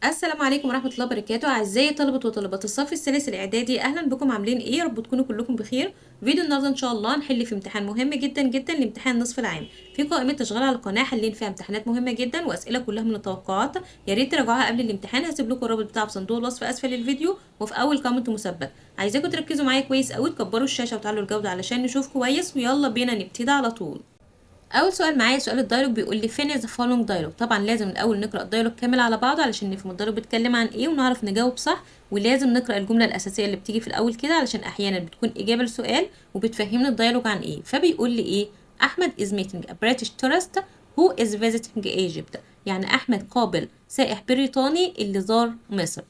السلام عليكم ورحمة الله وبركاته. أعزائي طلبة وطالبات الصف الثالث الإعدادي، أهلا بكم. عاملين إيه؟ يا رب تكونوا كلكم بخير. فيديو النهارده إن شاء الله هنحل في امتحان مهم جدا جدا لامتحان نصف العام. في قائمة تشغيل على القناة حالين فيها امتحانات مهمة جدا وأسئلة كلها من التوقعات. يا ريت تراجعوها قبل الامتحان. هسيب لكم الرابط بتاعه في صندوق الوصف أسفل الفيديو وفي أول كومنت مثبت. عايزاكم تركزوا معايا كويس أوي، تكبروا الشاشة وتعلوا الجودة علشان نشوف كويس، ويلا بينا نبتدي على طول. اول سؤال معايا سؤال الدايلوج، بيقول لي finish the following dialogue. طبعا لازم الاول نقرا الدايلوج كامل على بعضه علشان نفهم الدايلوج بيتكلم عن ايه ونعرف نجاوب صح، ولازم نقرا الجمله الاساسيه اللي بتيجي في الاول كده علشان احيانا بتكون اجابه لسؤال وبتفهمنا الدايلوج عن ايه. فبيقول لي ايه؟ احمد is meeting a British tourist who is visiting Egypt. يعني احمد قابل سائح بريطاني اللي زار مصر.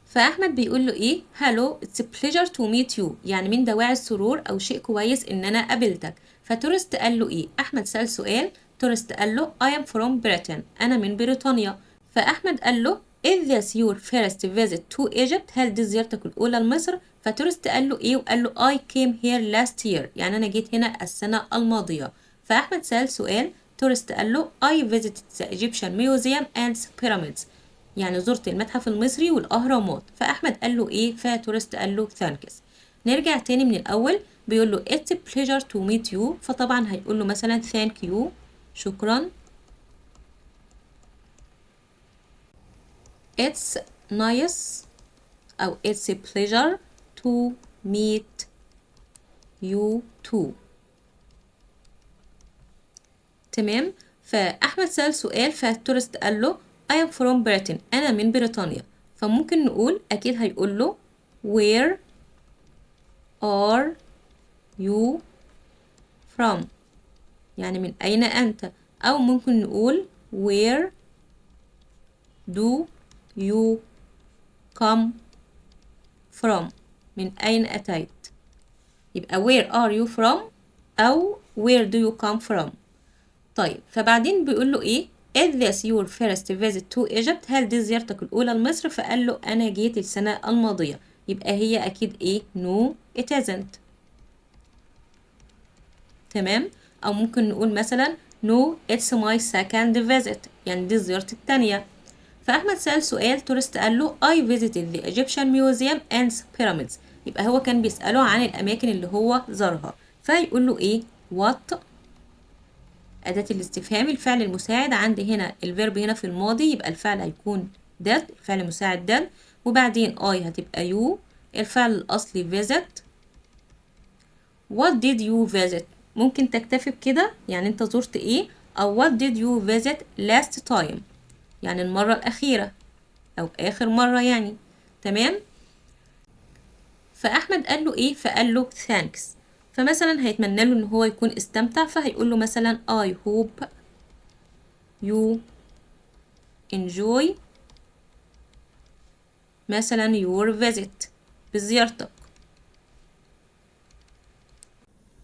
فاحمد بيقول له ايه؟ هالو اتس بليجر تو ميت يو، يعني من دواعي السرور او شيء كويس ان انا قابلتك. فتورست قال له ايه؟ احمد سأل سؤال، تورست قال له I am from Britain، انا من بريطانيا. فاحمد قال له is this your first visit to Egypt؟ هل دي زيارتك الاولى لمصر؟ فتورست قال له ايه؟ وقال له I came here last year، يعني انا جيت هنا السنة الماضية. فاحمد سأل سؤال، تورست قال له I visited the Egyptian museum and pyramids، يعني زرت المتحف المصري والأهرامات. فأحمد قال له إيه؟ فتورست قال له ثانكس. نرجع تاني من الأول، بيقول له it's a pleasure to meet you، فطبعا هيقول له مثلا thank you، شكرا. it's nice أو it's a pleasure to meet you too. تمام. فأحمد سأل سؤال، فتورست قال له I am from Britain، أنا من بريطانيا. فممكن نقول أكيد هيقول له where are you from، يعني من أين أنت. أو ممكن نقول where do you come from، من أين أتيت. يبقى where are you from أو where do you come from. طيب فبعدين بيقول له إيه؟ is this your first visit to Egypt؟ هل دي زيارتك الأولى لمصر؟ فقال له أنا جيت السنة الماضية. يبقى هي أكيد إيه؟ no it isn't. تمام. أو ممكن نقول مثلا no it's my second visit، يعني دي زيارتي التانية. فأحمد سأل سؤال، تورست قال له I visited the Egyptian museum and pyramids، يبقى هو كان بيسأله عن الأماكن اللي هو زارها. فيقول له إيه؟ what، أداة الاستفهام الفعل المساعد. عندي هنا الفيرب هنا في الماضي، يبقى الفعل هيكون did، الفعل المساعد did، وبعدين I هتبقى you، الفعل الأصلي visit. what did you visit؟ ممكن تكتفي بكده، يعني انت زرت ايه؟ او what did you visit last time، يعني المرة الأخيرة أو آخر مرة يعني. تمام. فأحمد قال له إيه؟ فقال له thanks. فمثلا هيتمنى له إن هو يكون استمتع، فهيقول له مثلا I hope you enjoy مثلا your visit، بزيارتك.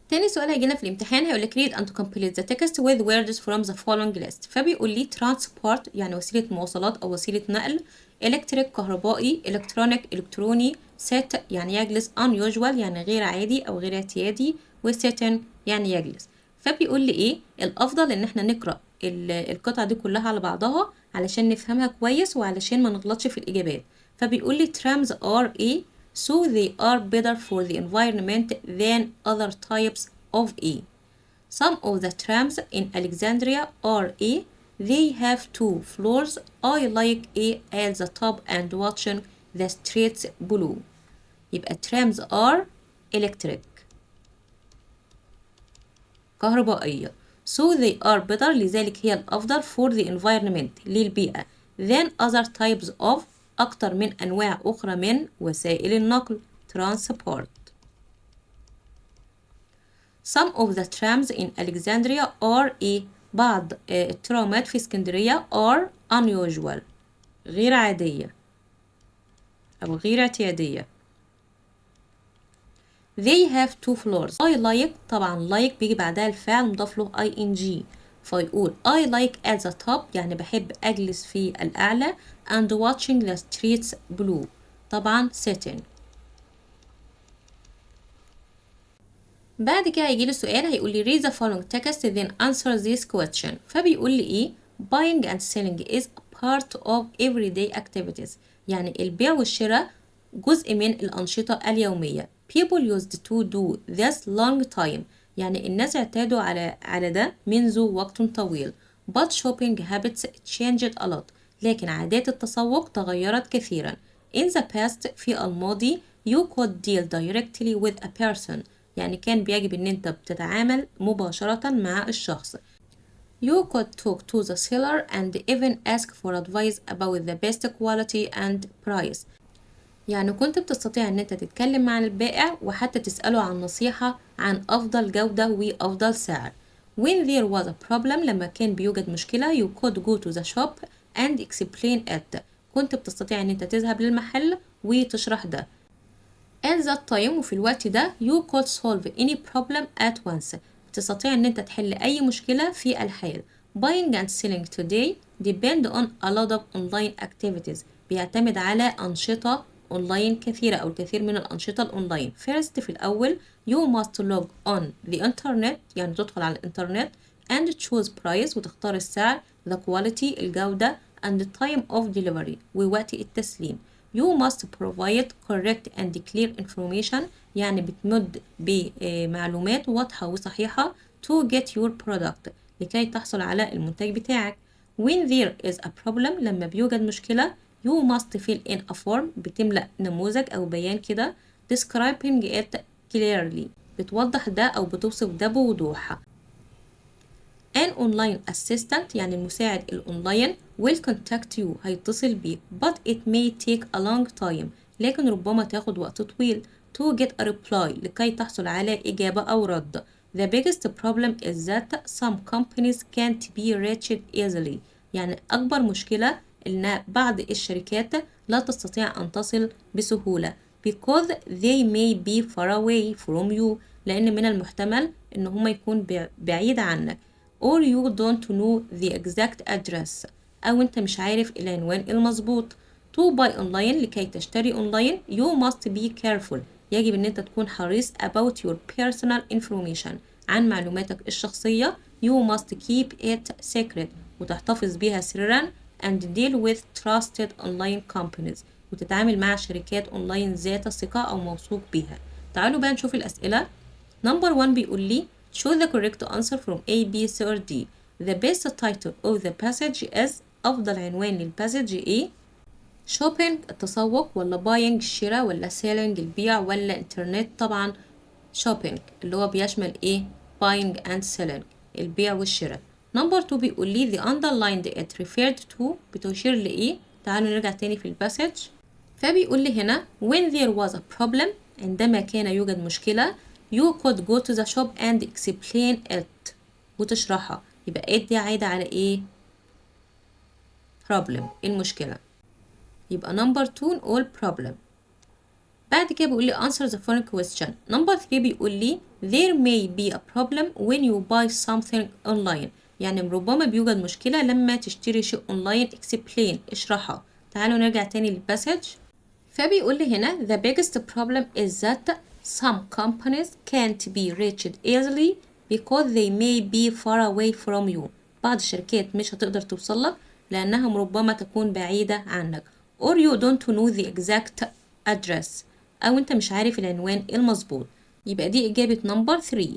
تاني سؤال هيجينا في الامتحان، هيقولك read and complete the text with words from the following list. فبيقول لي transport يعني وسيلة مواصلات أو وسيلة نقل، electric كهربائي، electronic إلكتروني، sit يعني يجلس، unusual يعني غير عادي أو غير اعتيادي، و sitting يعني يجلس. فبيقول لي إيه؟ الأفضل إن احنا نقرأ القطعة دي كلها على بعضها علشان نفهمها كويس وعلشان ما نغلطش في الإجابات. فبيقول لي trams are إيه؟ so they are better for the environment than other types of A. Some of the trams in Alexandria are A. They have two floors. I like A at the top and watching the streets below. يبقى trams are electric، كهربائية. So they are better، لذلك هي الأفضل for the environment، للبيئة، than other types of، أكتر من أنواع أخرى من وسائل النقل، transport. Some of the trams in Alexandria are A. بعض الترامات في اسكندرية are unusual، غير عادية أو غير اعتيادية. They have two floors. I like، طبعا like بيجي بعدها الفعل مضاف له ing، فيقول I like at the top يعني بحب أجلس في الأعلى، and watching the streets below طبعا sitting. بعد كده هيجيلي سؤال، هيقول لي read the following text then answer this question. فبيقول لي ايه؟ buying and selling is a part of everyday activities. يعني البيع والشراء جزء من الأنشطة اليومية. People used to do this long time. يعني الناس اعتادوا على ده منذ وقت طويل. But shopping habits changed a lot. لكن عادات التسوق تغيرت كثيرا. In the past في الماضي you could deal directly with a person. يعني كان بيجب ان انت بتتعامل مباشرة مع الشخص. You could talk to the seller and even ask for advice about the best quality and price. يعني كنت بتستطيع ان انت تتكلم مع البائع وحتى تسأله عن نصيحة عن افضل جودة وافضل سعر. When there was a problem لما كان بيوجد مشكلة you could go to the shop and explain it. كنت بتستطيع ان انت تذهب للمحل وتشرح ده. At that time وفي الوقت ده you could solve any problem at once. تستطيع ان انت تحل اي مشكلة في الحال. Buying and selling today depend on a lot of online activities. بيعتمد على أنشطة أونلاين كثيرة أو الكثير من الأنشطة الأونلاين. First في الأول you must log on the internet يعني تدخل على الإنترنت and choose price وتختار السعر the quality الجودة and the time of delivery ووقت التسليم. You must provide correct and clear information يعني بتمد بمعلومات واضحة وصحيحة to get your product لكي تحصل على المنتج بتاعك. When there is a problem لما بيوجد مشكلة you must fill in a form بتملأ نموذج أو بيان كده describing it clearly بتوضح ده أو بتوصف ده بوضوح. An online assistant يعني المساعد الأونلاين will contact you هيتصل بيك but it may take a long time لكن ربما تاخد وقت طويل to get a reply لكي تحصل على إجابة أو رد. The biggest problem is that some companies can't be reached easily يعني أكبر مشكلة إن بعض الشركات لا تستطيع أن تصل بسهولة because they may be far away from you لأن من المحتمل إن هم يكون بعيد عنك or you don't know the exact address أو أنت مش عارف العنوان المظبوط. to buy online لكي تشتري أونلاين you must be careful يجب أن أنت تكون حريص about your personal information عن معلوماتك الشخصية. you must keep it secret وتحتفظ بها سرا and deal with trusted online companies وتتعامل مع شركات أونلاين ذات ثقة أو موثوق بها. تعالوا بقى نشوف الأسئلة. Number 1 بيقول لي choose the correct answer from A, B, C or D. The best title of the passage is أفضل عنوان للباسج إيه؟ shopping التسوق ولا buying الشراء ولا selling البيع ولا internet؟ طبعا shopping اللي هو بيشمل إيه؟ buying and selling البيع والشراء. Number 2 بيقول لي the underlined it referred to بتشير لإيه؟ تعالوا نرجع تاني في الباسج. فبيقول لي هنا when there was a problem عندما كان يوجد مشكلة you could go to the shop and explain it وتشرحها. يبقى it دي عايدة على ايه؟ problem المشكلة. يبقى number 2 all problem. بعد كده بيقول لي answer the following question. number 3 بيقول لي there may be a problem when you buy something online. يعني ربما بيوجد مشكلة لما تشتري شيء اونلاين explain اشرحها. تعالوا نرجع تاني للباسج. فبيقول لي هنا the biggest problem is that some companies can't be reached easily because they may be far away from you. بعض الشركات مش هتقدر توصلك لأنها ربما تكون بعيدة عنك or you don't know the exact address أو أنت مش عارف العنوان المظبوط. يبقى دي إجابة number 3.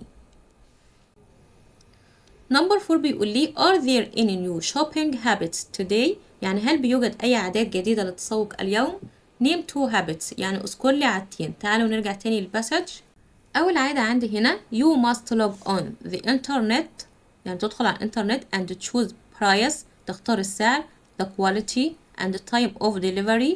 number 4 بيقول لي are there any new shopping habits today؟ يعني هل بيوجد أي عادات جديدة للتسوق اليوم؟ name 2 habits يعني اذكر لي عادتين. تعالوا نرجع تاني للباسج. أول عادة عندي هنا you must log on the internet يعني تدخل على الإنترنت and choose price تختار السعر the quality and the time of delivery.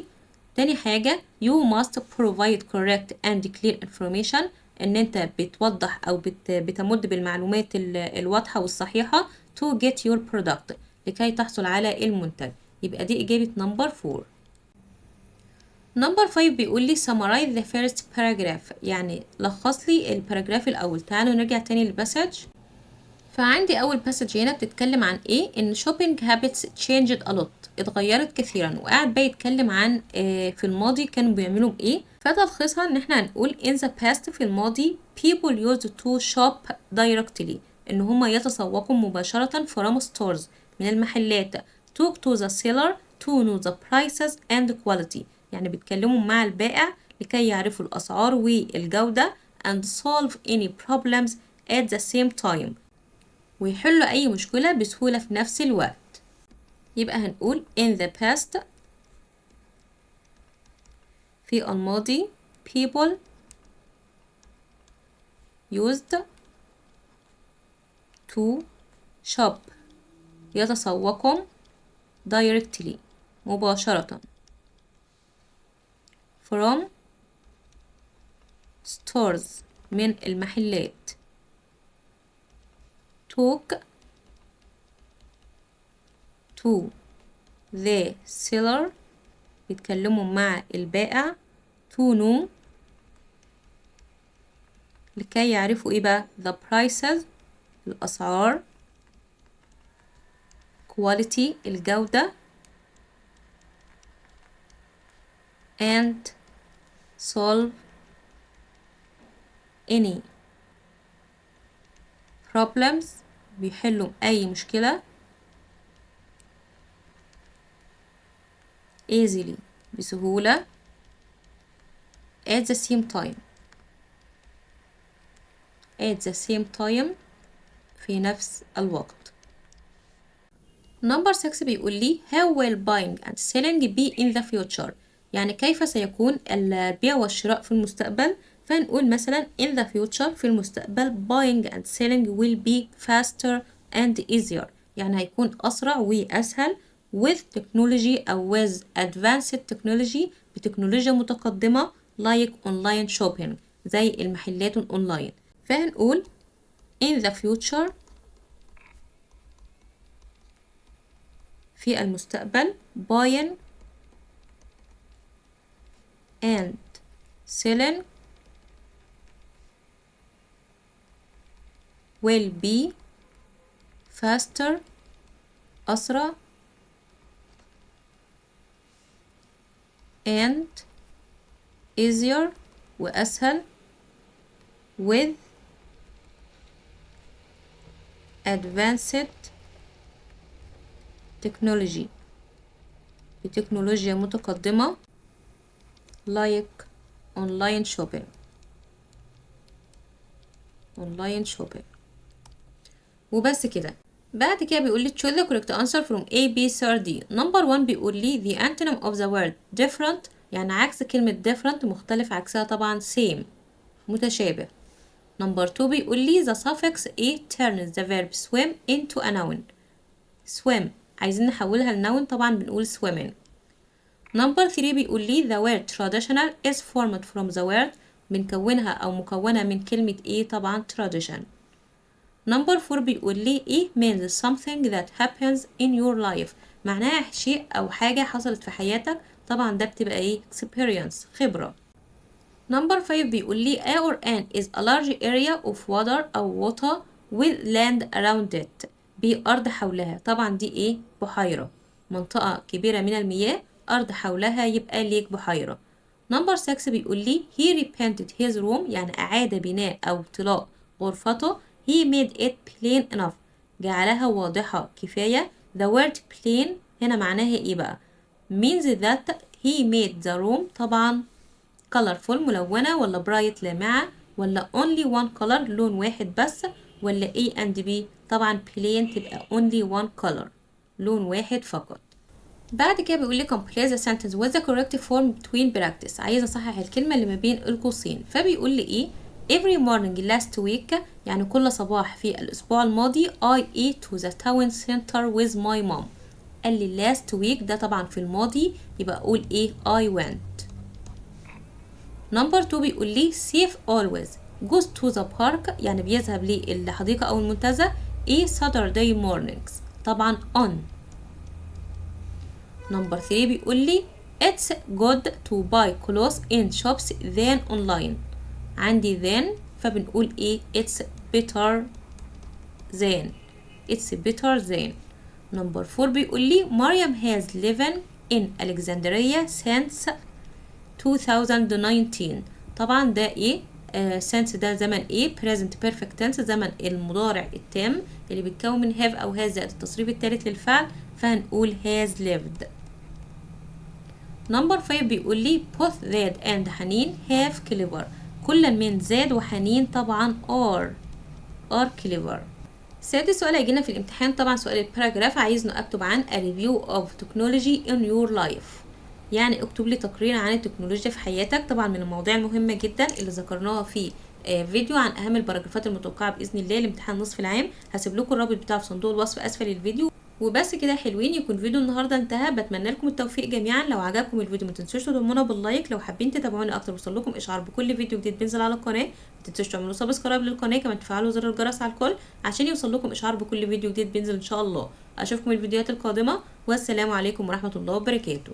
تاني حاجة you must provide correct and clear information إن أنت بتوضح أو بتمد بالمعلومات الواضحة والصحيحة to get your product لكي تحصل على المنتج. يبقى دي إجابة number 4. number 5 بيقول لي summarize the first paragraph يعني لخص لي الباراجراف الأول. تعالوا نرجع تاني للباسج. فعندي أول باسج هنا بتتكلم عن إيه؟ إن shopping habits changed a lot اتغيرت كثيرا وقاعد بقى يتكلم عن في الماضي كانوا بيعملوا إيه. فتلخيصها إن إحنا هنقول in the past في الماضي people used to shop directly إن هما يتسوقوا مباشرة from stores من المحلات talk to the seller to know the prices and quality. يعني بيتكلموا مع البائع لكي يعرفوا الأسعار والجودة and solve any problems at the same time. ويحلوا أي مشكلة بسهولة في نفس الوقت. يبقى هنقول in the past في الماضي people used to shop يتسوقوا directly مباشرة from stores من المحلات talk to the seller بيتكلموا مع البائع to know لكي يعرفوا ايه بقى the prices الأسعار quality الجودة and solve any problems بيحلوا أي مشكلة easily بسهولة at the same time في نفس الوقت. Number 6 بيقول لي how will buying and selling be in the future. يعني كيف سيكون البيع والشراء في المستقبل. فنقول مثلا in the future في المستقبل buying and selling will be faster and easier. يعني هيكون أسرع وأسهل with technology أو with advanced technology بتكنولوجيا متقدمة like online shopping زي المحلات الأونلاين. فهنقول in the future في المستقبل buying and selling will be faster أسرع and easier وأسهل with advanced technology بتكنولوجيا متقدمة like online shopping وبس كده. بعد كده بيقول لي choose the correct answer from A, B, C or D. number 1 بيقول لي the antonym of the word different يعني عكس كلمة different مختلف عكسها طبعا same متشابه. number 2 بيقول لي the suffix a turns the verb swim into a noun. swim عايزين نحولها لنون طبعا بنقول swimming. number 3 بيقول لي the word traditional is formed from the word بنكونها أو مكونة من كلمة ايه طبعا tradition. number 4 بيقول لي ايه means something that happens in your life معناها شيء أو حاجة حصلت في حياتك طبعا ده بتبقى ايه experience خبرة. number 5 بيقول لي a or an is a large area of water أو water with land around it بأرض حولها طبعا دي ايه بحيرة منطقة كبيرة من المياه أرض حولها يبقى ليك بحيرة. number 6 بيقول لي he repainted his room يعني أعاد بناء أو طلاء غرفته he made it plain enough جعلها واضحة كفاية. the word plain هنا معناها ايه بقى means that he made the room طبعا colorful ملونة ولا bright لامعة ولا only one color لون واحد بس ولا A and B طبعا plain تبقى only one color لون واحد فقط. بعد كده بيقول لي complete the sentence with the correct form between practice عايزة أصحح الكلمة اللي ما بين القوسين. فبيقول لي ايه every morning last week يعني كل صباح في الأسبوع الماضي I ate to the town center with my mom. قال لي last week ده طبعا في الماضي يبقى أقول ايه I went. number 2 بيقول لي safe always goes to the park يعني بيذهب للحديقة أو المنتزه ايه Saturday mornings طبعا on. number 3 بيقول لي it's good to buy clothes in shops than online عندي than فبنقول ايه it's better than. number 4 بيقول لي مريم has lived in Alexandria since 2019 طبعا ده ايه since ده زمن ايه present perfect tense زمن المضارع التام اللي بيتكون من have او has زائد التصريف الثالث للفعل فهنقول has lived. نمبر 5 بيقول لي both زاد and حنين have clever. كل من زاد وحنين طبعا are clever. سادس سؤال هيجينا في الامتحان طبعا سؤال الباراجراف، عايزني اكتب عن a review of technology in your life. يعني اكتب لي تقرير عن التكنولوجيا في حياتك، طبعا من المواضيع المهمة جدا اللي ذكرناها في فيديو عن اهم الباراجرافات المتوقعة باذن الله لامتحان نصف العام. هسيب لكم الرابط بتاعه في صندوق الوصف اسفل الفيديو. وبس كده حلوين، يكون فيديو النهارده انتهى. بتمنى لكم التوفيق جميعا. لو عجبكم الفيديو ما تنسوش تدعمونا باللايك. لو حابين تتابعوني اكتر ويوصل لكم اشعار بكل فيديو جديد بينزل على القناه، ما تنسوش تعملوا سبسكرايب للقناه، كمان تفعلوا زر الجرس على الكل عشان يوصل لكم اشعار بكل فيديو جديد بينزل ان شاء الله. اشوفكم الفيديوهات القادمه، والسلام عليكم ورحمه الله وبركاته.